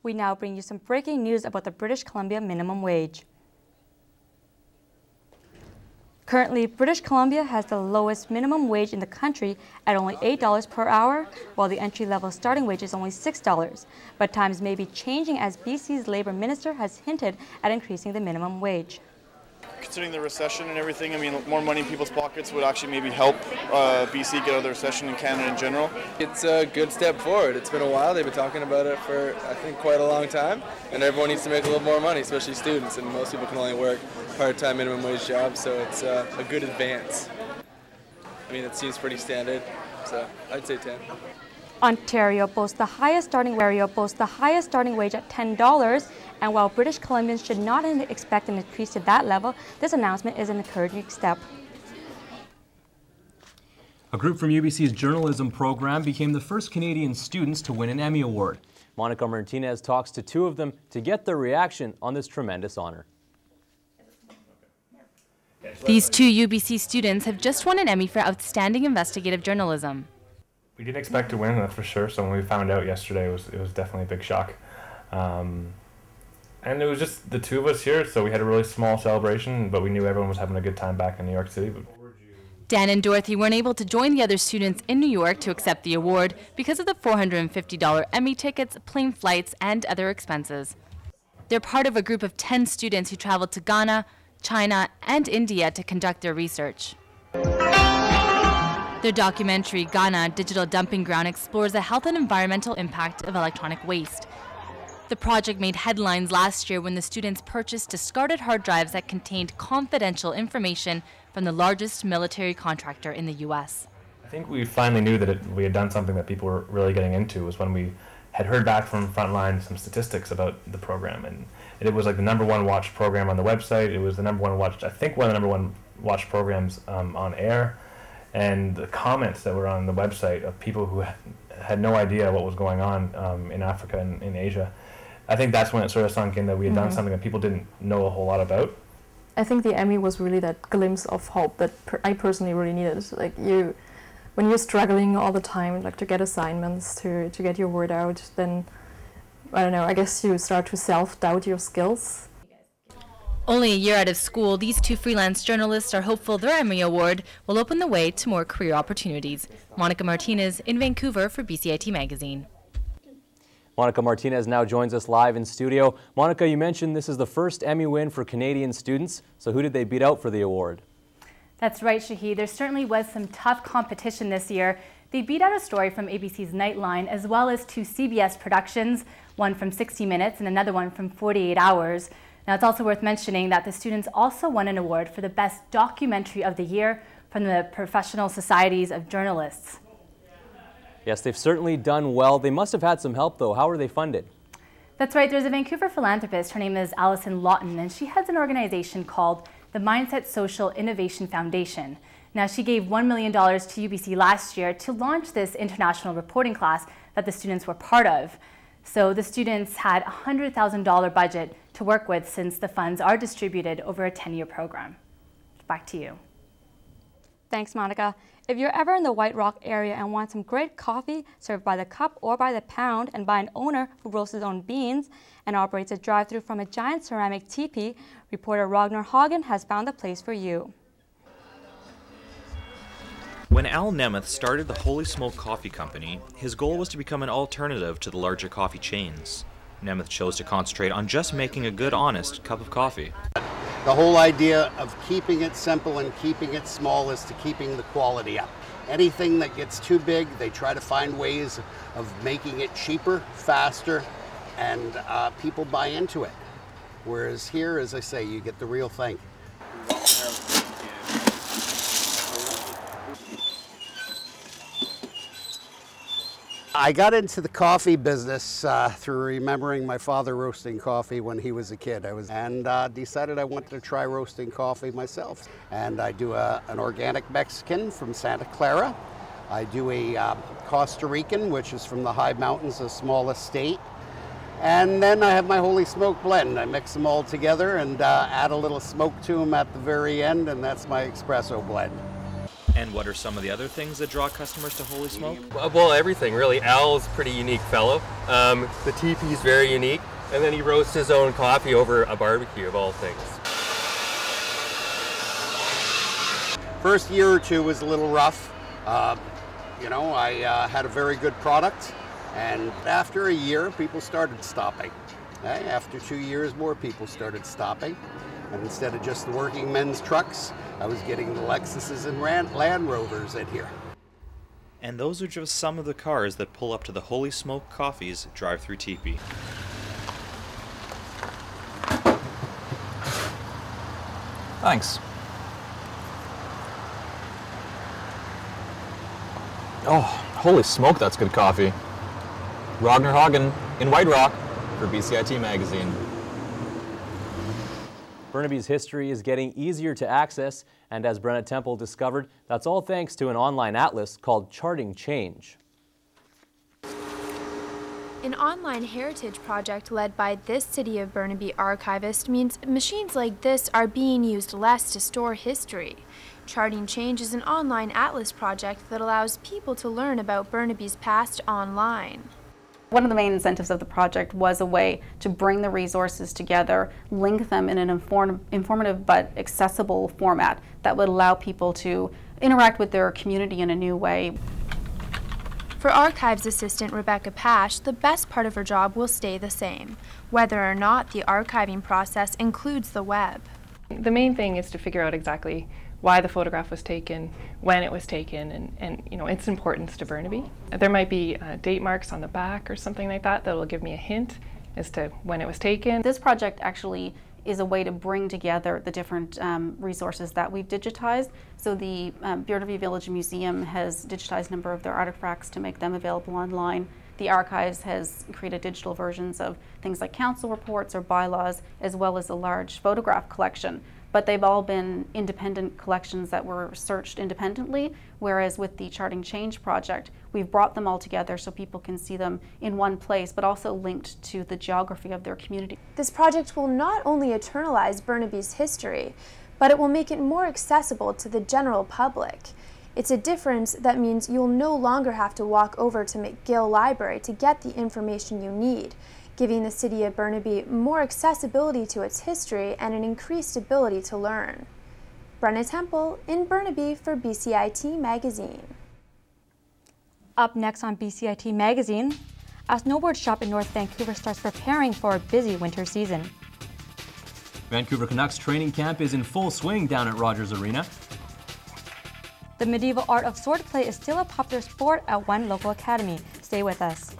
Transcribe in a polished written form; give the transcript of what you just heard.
We now bring you some breaking news about the British Columbia minimum wage. Currently, British Columbia has the lowest minimum wage in the country at only $8 per hour, while the entry-level starting wage is only $6. But times may be changing as BC's Labour Minister has hinted at increasing the minimum wage. Considering the recession and everything, I mean, more money in people's pockets would actually maybe help BC get out of the recession in Canada in general. It's a good step forward. It's been a while. They've been talking about it for, I think, quite a long time. And everyone needs to make a little more money, especially students. And most people can only work part-time minimum wage jobs, so it's a good advance. I mean, it seems pretty standard, so I'd say 10. Ontario boasts the highest starting wage at $10, and while British Columbians should not expect an increase to that level, this announcement is an encouraging step. A group from UBC's journalism program became the first Canadian students to win an Emmy Award. Monica Martinez talks to two of them to get their reaction on this tremendous honor. These two UBC students have just won an Emmy for outstanding investigative journalism. We didn't expect to win, that's for sure. So when we found out yesterday, it was definitely a big shock. And it was just the two of us here, so we had a really small celebration, but we knew everyone was having a good time back in New York City. Dan and Dorothy weren't able to join the other students in New York to accept the award because of the $450 Emmy tickets, plane flights, and other expenses. They're part of a group of 10 students who traveled to Ghana, China, and India to conduct their research. Their documentary, Ghana, Digital Dumping Ground, explores the health and environmental impact of electronic waste. The project made headlines last year when the students purchased discarded hard drives that contained confidential information from the largest military contractor in the U.S. I think we finally knew that we had done something that people were really getting into was when we had heard back from Frontline some statistics about the program. And it was like the #1 watched program on the website. It was the #1 watched, I think one of the #1 watched programs on air. And the comments that were on the website of people who had no idea what was going on in Africa and in Asia, I think that's when it sort of sunk in that we had done something that people didn't know a whole lot about. I think the Emmy was really that glimpse of hope that I personally really needed. Like when you're struggling all the time, like to get assignments, to get your word out, then I don't know, I guess you start to self-doubt your skills. Only a year out of school, these two freelance journalists are hopeful their Emmy Award will open the way to more career opportunities. Monica Martinez in Vancouver for BCIT Magazine. Monica Martinez now joins us live in studio. Monica, you mentioned this is the first Emmy win for Canadian students. So who did they beat out for the award? That's right, Shahid. There certainly was some tough competition this year. They beat out a story from ABC's Nightline as well as two CBS productions, one from 60 Minutes and another one from 48 Hours. Now, it's also worth mentioning that the students also won an award for the Best Documentary of the Year from the Professional Societies of Journalists. Yes, they've certainly done well. They must have had some help, though. How are they funded? That's right. There's a Vancouver philanthropist. Her name is Alison Lawton, and she has an organization called the Mindset Social Innovation Foundation. Now, she gave $1 million to UBC last year to launch this international reporting class that the students were part of. So the students had a $100,000 budget to work with since the funds are distributed over a 10-year program. Back to you. Thanks, Monica. If you're ever in the White Rock area and want some great coffee served by the cup or by the pound and by an owner who roasts his own beans and operates a drive-thru from a giant ceramic teepee, reporter Ragnar Hagen has found the place for you. When Al Nemeth started the Holy Smoke Coffee Company, his goal was to become an alternative to the larger coffee chains. Nemeth chose to concentrate on just making a good, honest cup of coffee. The whole idea of keeping it simple and keeping it small is to keeping the quality up. Anything that gets too big, they try to find ways of making it cheaper, faster, and people buy into it. Whereas here, as I say, you get the real thing. I got into the coffee business through remembering my father roasting coffee when he was a kid. And decided I wanted to try roasting coffee myself. And I do an organic Mexican from Santa Clara. I do a Costa Rican, which is from the high mountains, a small estate. And then I have my Holy Smoke blend. I mix them all together and add a little smoke to them at the very end, and that's my espresso blend. And what are some of the other things that draw customers to Holy Smoke? Well, everything really. Al's a pretty unique fellow. The teepee's very unique, and then he roasts his own coffee over a barbecue of all things. First year or two was a little rough. You know, I had a very good product, and after a year, people started stopping. After 2 years, more people started stopping. And instead of just the working men's trucks, I was getting the Lexuses and Land Rovers in here. And those are just some of the cars that pull up to the Holy Smoke Coffee's drive-through teepee. Thanks. Oh, holy smoke, that's good coffee. Ragnar Hagen in White Rock for BCIT Magazine. Burnaby's history is getting easier to access, and as Brenna Temple discovered, that's all thanks to an online atlas called Charting Change. An online heritage project led by this City of Burnaby archivist means machines like this are being used less to store history. Charting Change is an online atlas project that allows people to learn about Burnaby's past online. One of the main incentives of the project was a way to bring the resources together, link them in an informative but accessible format that would allow people to interact with their community in a new way. For Archives Assistant Rebecca Pash, the best part of her job will stay the same, whether or not the archiving process includes the web. The main thing is to figure out exactly why the photograph was taken, when it was taken, and you know, its importance to Burnaby. There might be date marks on the back or something like that that will give me a hint as to when it was taken. This project actually is a way to bring together the different resources that we've digitized. So the Burnaby Village Museum has digitized a number of their artifacts to make them available online. The Archives has created digital versions of things like council reports or bylaws, as well as a large photograph collection. But they've all been independent collections that were searched independently, whereas with the Charting Change project, we've brought them all together so people can see them in one place, but also linked to the geography of their community. This project will not only eternalize Burnaby's history, but it will make it more accessible to the general public. It's a difference that means you'll no longer have to walk over to McGill Library to get the information you need, giving the City of Burnaby more accessibility to its history and an increased ability to learn. Brenna Temple in Burnaby for BCIT Magazine. Up next on BCIT Magazine, a snowboard shop in North Vancouver starts preparing for a busy winter season. Vancouver Canucks training camp is in full swing down at Rogers Arena. The medieval art of swordplay is still a popular sport at one local academy. Stay with us.